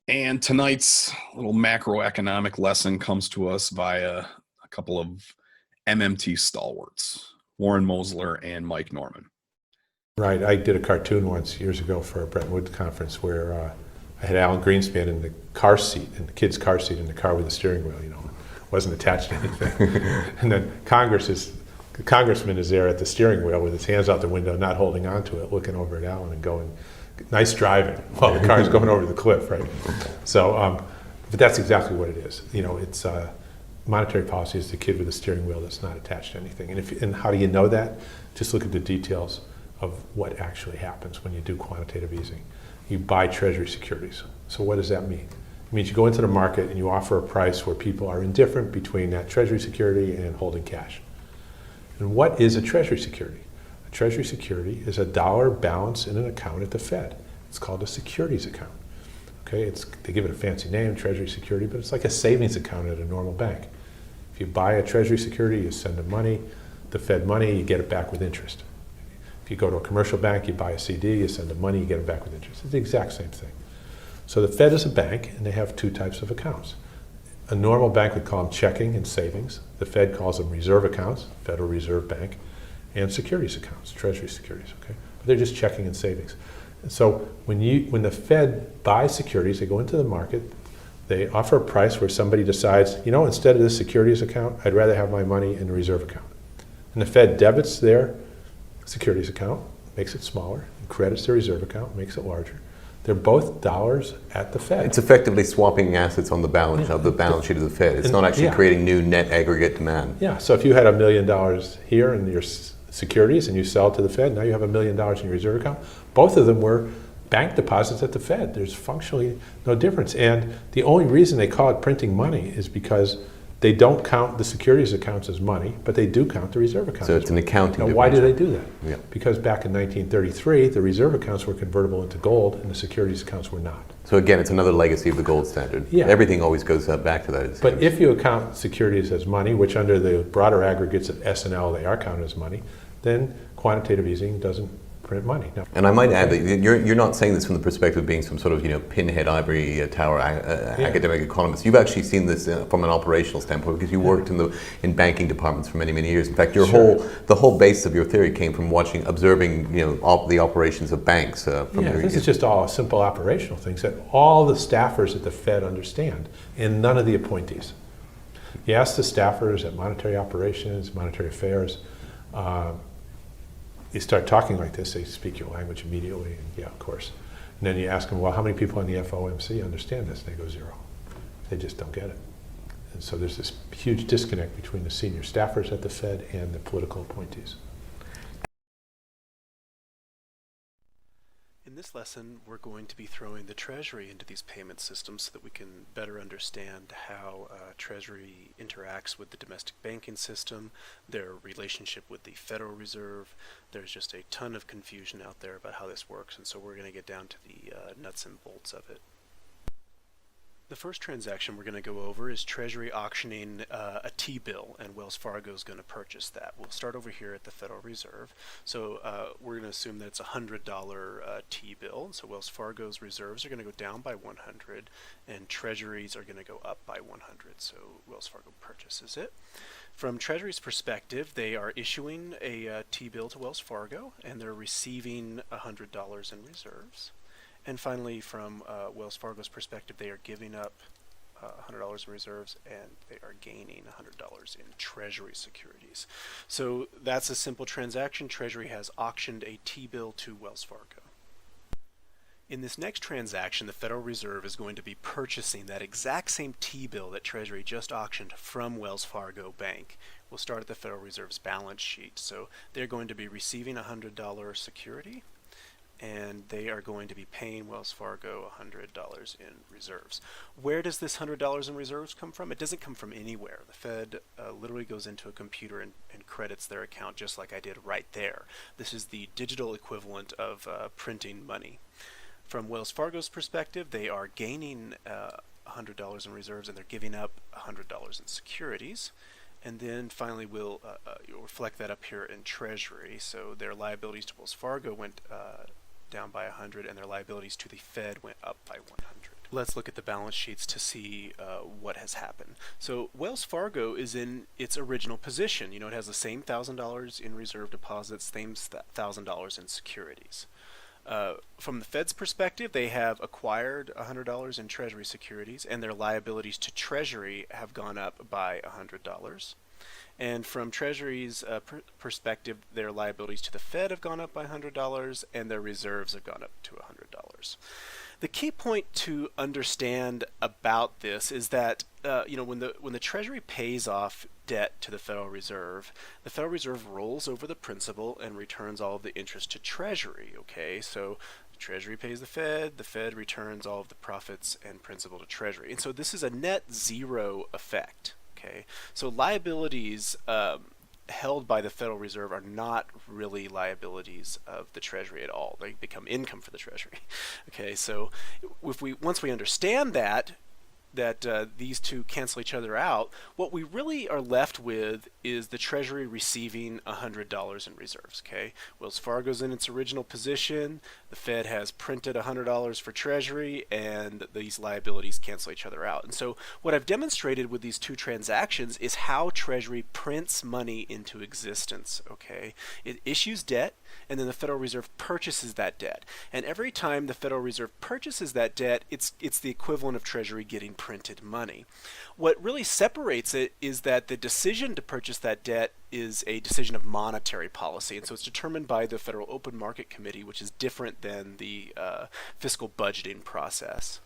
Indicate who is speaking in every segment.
Speaker 1: And tonight's little macroeconomic lesson comes to us via a couple of MMT stalwarts, Warren Mosler and Mike Norman.
Speaker 2: Right. I did a cartoon once years ago for a Bretton Woods conference where I had Alan Greenspan in the car seat, in the kid's car seat in the car with the steering wheel, wasn't attached to anything. And then the congressman is there at the steering wheel with his hands out the window, not holding onto it, looking over at Alan and going, "Nice driving," while the car's going over the cliff, right? So, but that's exactly what it is. It's monetary policy is the kid with the steering wheel that's not attached to anything. And how do you know that? Just look at the details of what actually happens when you do quantitative easing. You buy Treasury securities. So what does that mean? It means you go into the market and you offer a price where people are indifferent between that Treasury security and holding cash. And what is a Treasury security? A Treasury security is a dollar balance in an account at the Fed. It's called a securities account. Okay, they give it a fancy name, Treasury security, but it's like a savings account at a normal bank. If you buy a Treasury security, you send them money, the Fed money, you get it back with interest. If you go to a commercial bank, you buy a CD, you send them money, you get it back with interest. It's the exact same thing. So the Fed is a bank, and they have two types of accounts. A normal bank would call them checking and savings. The Fed calls them reserve accounts, Federal Reserve Bank, and securities accounts, Treasury securities, okay? But they're just checking and savings. And so when the Fed buys securities, they go into the market, they offer a price where somebody decides, instead of this securities account, I'd rather have my money in a reserve account. And the Fed debits their securities account, makes it smaller, and credits their reserve account, makes it larger. They're both dollars at the Fed.
Speaker 3: It's effectively swapping assets on the balance sheet of the Fed. It's not actually creating new net aggregate demand.
Speaker 2: Yeah, so if you had $1 million here in your securities and you sell to the Fed, now you have $1 million in your reserve account. Both of them were bank deposits at the Fed. There's functionally no difference. And the only reason they call it printing money is because they don't count the securities accounts as money, but they do count the reserve accounts.
Speaker 3: So it's an accounting
Speaker 2: Now, why do they do that?
Speaker 3: Yeah.
Speaker 2: Because back in 1933, the reserve accounts were convertible into gold and the securities accounts were not.
Speaker 3: So again, it's another legacy of the gold standard.
Speaker 2: Yeah.
Speaker 3: Everything always goes back to that.
Speaker 2: But if you account securities as money, which under the broader aggregates of S&L they are counted as money, then quantitative easing doesn't print money. No.
Speaker 3: And I might add that you're not saying this from the perspective of being some sort of pinhead ivory tower academic economist. You've actually seen this from an operational standpoint because you worked in banking departments for many years. In fact, the whole basis of your theory came from observing the operations of banks.
Speaker 2: This is just all simple operational things that all the staffers at the Fed understand, and none of the appointees. You ask the staffers at monetary operations, monetary affairs. You start talking like this, they speak your language immediately, and yeah, of course. And then you ask them, well, how many people in the FOMC understand this? And they go 0. They just don't get it. And so there's this huge disconnect between the senior staffers at the Fed and the political appointees.
Speaker 4: In this lesson, we're going to be throwing the Treasury into these payment systems so that we can better understand how Treasury interacts with the domestic banking system, their relationship with the Federal Reserve. There's just a ton of confusion out there about how this works, and so we're going to get down to the nuts and bolts of it. The first transaction we're going to go over is Treasury auctioning a T-bill, and Wells Fargo is going to purchase that. We'll start over here at the Federal Reserve. So we're going to assume that it's a $100 T-bill. So Wells Fargo's reserves are going to go down by 100, and Treasuries are going to go up by 100. So Wells Fargo purchases it. From Treasury's perspective, they are issuing a T-bill to Wells Fargo, and they're receiving $100 in reserves. And finally, from Wells Fargo's perspective, they are giving up $100 in reserves, and they are gaining $100 in Treasury securities. So that's a simple transaction. Treasury has auctioned a T-bill to Wells Fargo. In this next transaction, the Federal Reserve is going to be purchasing that exact same T-bill that Treasury just auctioned from Wells Fargo Bank. We'll start at the Federal Reserve's balance sheet. So they're going to be receiving a $100 security, and they are going to be paying Wells Fargo $100 in reserves. Where does this $100 in reserves come from? It doesn't come from anywhere. The Fed literally goes into a computer and credits their account just like I did right there. This is the digital equivalent of printing money. From Wells Fargo's perspective, they are gaining $100 in reserves, and they're giving up $100 in securities. And then finally, we'll reflect that up here in Treasury. So their liabilities to Wells Fargo went down by 100, and their liabilities to the Fed went up by 100. Let's look at the balance sheets to see what has happened. So Wells Fargo is in its original position. You know, it has the same $1,000 in reserve deposits, same $1,000 in securities. From the Fed's perspective, they have acquired $100 in Treasury securities, and their liabilities to Treasury have gone up by $100. And from Treasury's perspective, their liabilities to the Fed have gone up by $100, and their reserves have gone up to $100. The key point to understand about this is that when the Treasury pays off debt to the Federal Reserve rolls over the principal and returns all of the interest to Treasury. Okay, so Treasury pays the Fed returns all of the profits and principal to Treasury, and so this is a net zero effect. Okay, so liabilities held by the Federal Reserve are not really liabilities of the Treasury at all. They become income for the Treasury. Okay, so once we understand that these two cancel each other out, what we really are left with is the Treasury receiving $100 in reserves. Okay, Wells Fargo's in its original position. The Fed has printed $100 for Treasury, and these liabilities cancel each other out. And so what I've demonstrated with these two transactions is how Treasury prints money into existence. Okay, it issues debt, and then the Federal Reserve purchases that debt. And every time the Federal Reserve purchases that debt, it's the equivalent of Treasury getting printed money. What really separates it is that the decision to purchase that debt is a decision of monetary policy, and so it's determined by the Federal Open Market Committee, which is different than the fiscal budgeting process.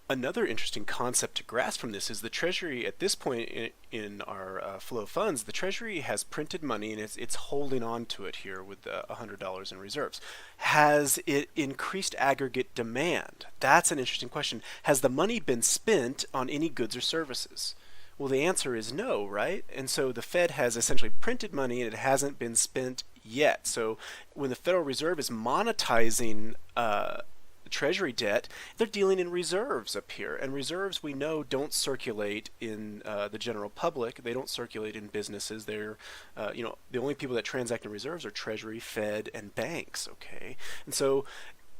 Speaker 4: Another interesting concept to grasp from this is the Treasury, at this point in our flow of funds, the Treasury has printed money and it's holding on to it here with $100 in reserves. Has it increased aggregate demand? That's an interesting question. Has the money been spent on any goods or services? Well, the answer is no, right? And so the Fed has essentially printed money and it hasn't been spent yet. So when the Federal Reserve is monetizing Treasury debt, they're dealing in reserves up here, and reserves we know don't circulate in the general public. They don't circulate in businesses. They're the only people that transact in reserves are Treasury, Fed, and banks. Okay, and so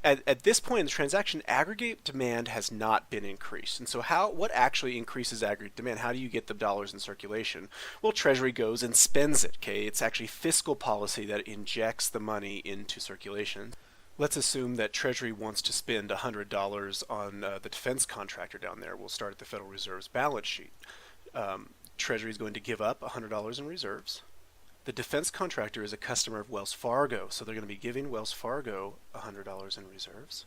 Speaker 4: at this point in the transaction, aggregate demand has not been increased. And so what actually increases aggregate demand? How do you get the dollars in circulation? Well, Treasury goes and spends it. Okay, it's actually fiscal policy that injects the money into circulation. Let's assume that Treasury wants to spend $100 on the defense contractor down there. We'll start at the Federal Reserve's balance sheet. Treasury is going to give up $100 in reserves. The defense contractor is a customer of Wells Fargo, so they're going to be giving Wells Fargo $100 in reserves.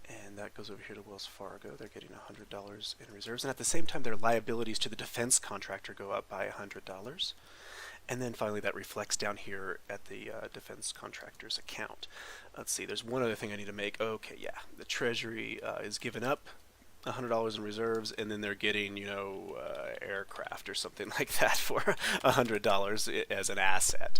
Speaker 4: And that goes over here to Wells Fargo. They're getting $100 in reserves. And at the same time, their liabilities to the defense contractor go up by $100. And then finally, that reflects down here at the defense contractor's account. Let's see, there's one other thing I need to make. Okay, yeah, the Treasury is giving up $100 in reserves, and then they're getting, aircraft or something like that for $100 as an asset.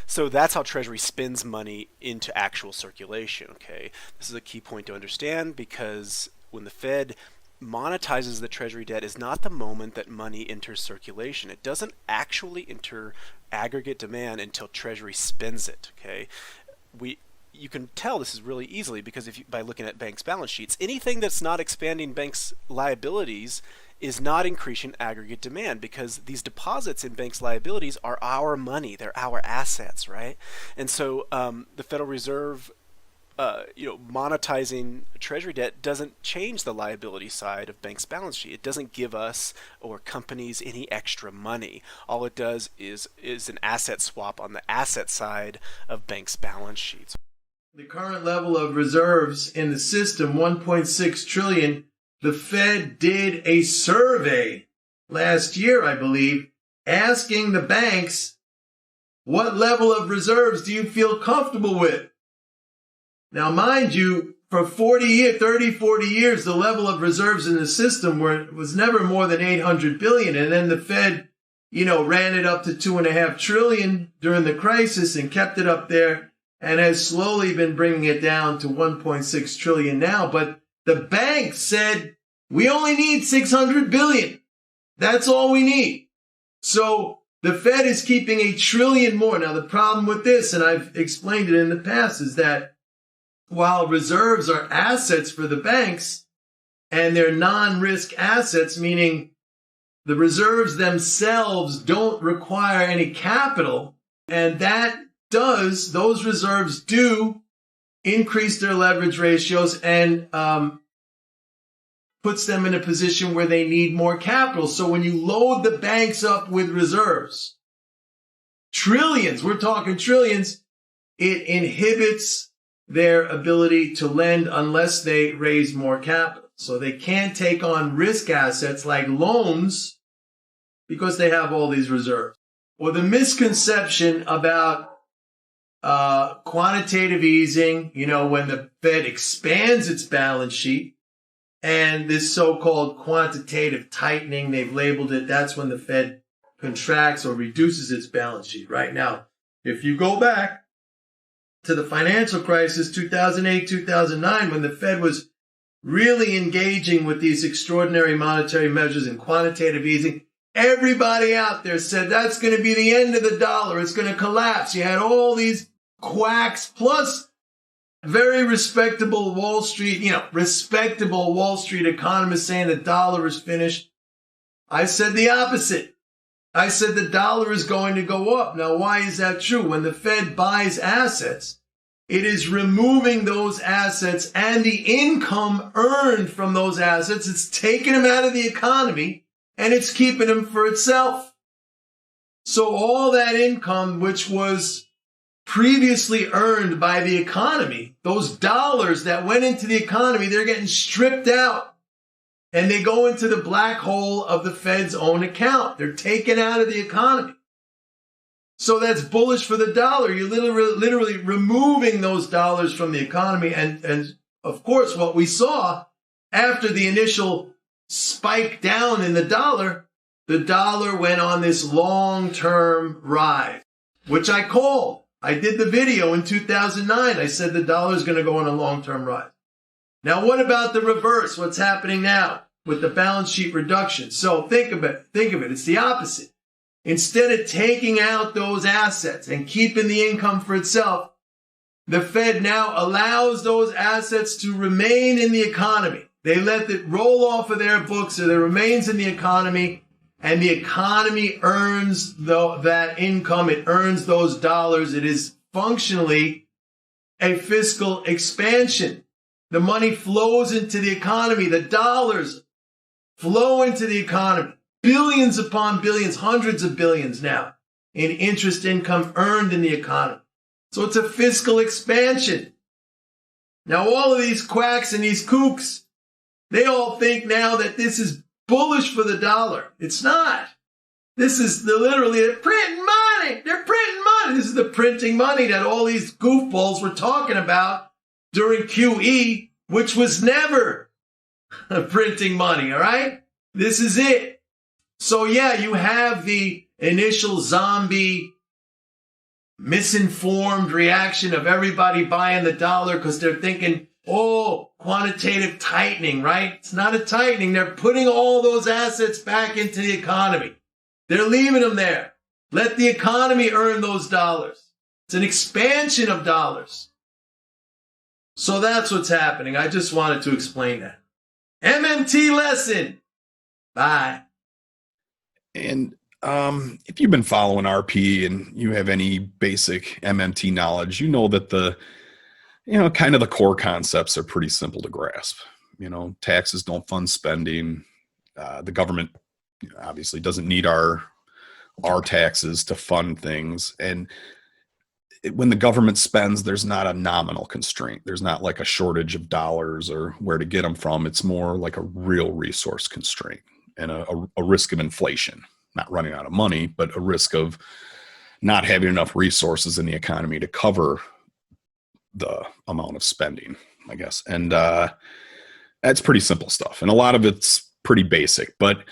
Speaker 4: So that's how Treasury spends money into actual circulation. Okay, this is a key point to understand, because when the Fed monetizes the Treasury debt is not the moment that money enters circulation. It doesn't actually enter aggregate demand until Treasury spends it. Okay, you can tell this is really easily because by looking at banks' balance sheets, anything that's not expanding banks' liabilities is not increasing aggregate demand, because these deposits in banks' liabilities are our money, they're our assets, right? And so the Federal Reserve monetizing Treasury debt doesn't change the liability side of banks' balance sheet. It doesn't give us or companies any extra money. All it does is an asset swap on the asset side of banks' balance sheets.
Speaker 5: The current level of reserves in the system, 1.6 trillion. The Fed did a survey last year, I believe, asking the banks, what level of reserves do you feel comfortable with? Now, mind you, for 40 years, the level of reserves in the system was never more than 800 billion. And then the Fed, ran it up to 2.5 trillion during the crisis and kept it up there and has slowly been bringing it down to 1.6 trillion now. But the bank said, we only need 600 billion. That's all we need. So the Fed is keeping 1 trillion more. Now, the problem with this, and I've explained it in the past, is that while reserves are assets for the banks, and they're non-risk assets, meaning the reserves themselves don't require any capital, and those reserves do increase their leverage ratios and puts them in a position where they need more capital. So when you load the banks up with reserves, trillions, we're talking trillions, it inhibits their ability to lend unless they raise more capital. So they can't take on risk assets like loans because they have all these reserves. Or the misconception about quantitative easing, when the Fed expands its balance sheet, and this so-called quantitative tightening, they've labeled it, that's when the Fed contracts or reduces its balance sheet. Right now, if you go back to the financial crisis, 2008, 2009, when the Fed was really engaging with these extraordinary monetary measures and quantitative easing, everybody out there said that's going to be the end of the dollar. It's going to collapse. You had all these quacks plus very respectable Wall Street economists saying the dollar is finished. I said the opposite. I said the dollar is going to go up. Now, why is that true? When the Fed buys assets, it is removing those assets and the income earned from those assets. It's taking them out of the economy and it's keeping them for itself. So all that income, which was previously earned by the economy, those dollars that went into the economy, they're getting stripped out. And they go into the black hole of the Fed's own account. They're taken out of the economy. So that's bullish for the dollar. You're literally removing those dollars from the economy. And of course, what we saw after the initial spike down in the dollar went on this long-term rise, which I called. I did the video in 2009. I said the dollar is going to go on a long-term rise. Now, what about the reverse? What's happening now with the balance sheet reduction? So think of it. It's the opposite. Instead of taking out those assets and keeping the income for itself, the Fed now allows those assets to remain in the economy. They let it roll off of their books, so it remains in the economy, and the economy earns that income. It earns those dollars. It is functionally a fiscal expansion. The money flows into the economy. The dollars flow into the economy. Billions upon billions, hundreds of billions now in interest income earned in the economy. So it's a fiscal expansion. Now, all of these quacks and these kooks, they all think now that this is bullish for the dollar. It's not. This is they're printing money. They're printing money. This is the printing money that all these goofballs were talking about during QE, which was never printing money, all right? This is it. So, yeah, you have the initial zombie, misinformed reaction of everybody buying the dollar because they're thinking, oh, quantitative tightening, right? It's not a tightening. They're putting all those assets back into the economy. They're leaving them there. Let the economy earn those dollars. It's an expansion of dollars. So that's what's happening. I just wanted to explain that. MMT lesson. Bye.
Speaker 1: And if you've been following RP and you have any basic MMT knowledge, you know that kind of the core concepts are pretty simple to grasp. Taxes don't fund spending. The government obviously doesn't need our taxes to fund things. And when the government spends, there's not a nominal constraint. There's not like a shortage of dollars or where to get them from. It's more like a real resource constraint and a risk of inflation, not running out of money, but a risk of not having enough resources in the economy to cover the amount of spending, I guess. And that's pretty simple stuff. And a lot of it's pretty basic, but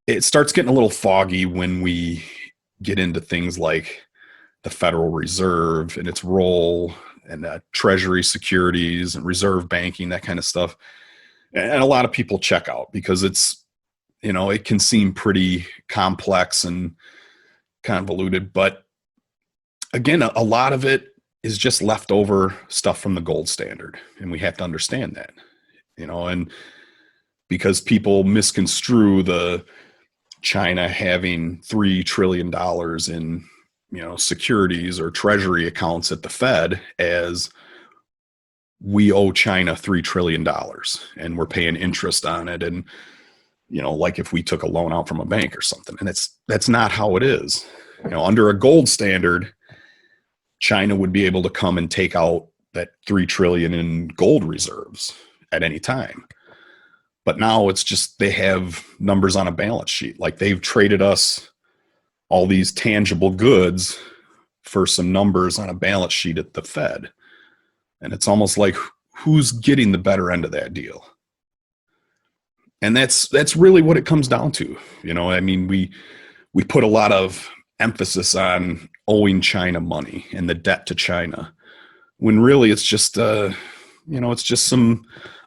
Speaker 1: it starts getting a little foggy when we get into things like the Federal Reserve and its role and Treasury securities and reserve banking, that kind of stuff. And a lot of people check out because it can seem pretty complex and convoluted, but again, a lot of it is just leftover stuff from the gold standard. And we have to understand that, and because people misconstrue the China having $3 trillion in, securities or treasury accounts at the Fed as we owe China $3 trillion and we're paying interest on it. And, like if we took a loan out from a bank or something, and that's not how it is. Under a gold standard, China would be able to come and take out that $3 trillion in gold reserves at any time. But now it's just they have numbers on a balance sheet. Like they've traded us all these tangible goods for some numbers on a balance sheet at the Fed. And it's almost like who's getting the better end of that deal? And that's really what it comes down to. We put a lot of emphasis on owing China money and the debt to China, when really it's just it's just some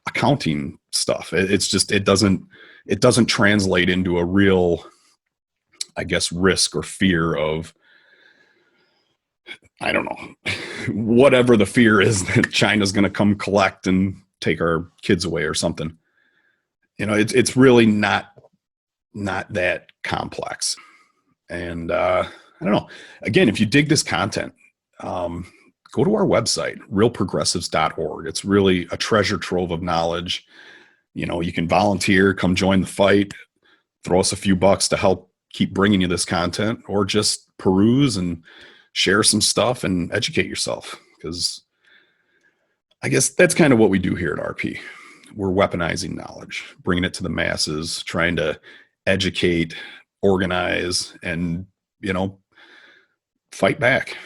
Speaker 1: accounting stuff. It doesn't translate into a real, I guess, risk or fear of, I don't know, whatever the fear is that China's going to come collect and take our kids away or something. It's really not that complex. And I don't know. Again, if you dig this content, go to our website, realprogressives.org. It's really a treasure trove of knowledge. You can volunteer, come join the fight, throw us a few bucks to help keep bringing you this content, or just peruse and share some stuff and educate yourself. Because I guess that's kind of what we do here at RP. We're weaponizing knowledge, bringing it to the masses, trying to educate, organize, and, fight back.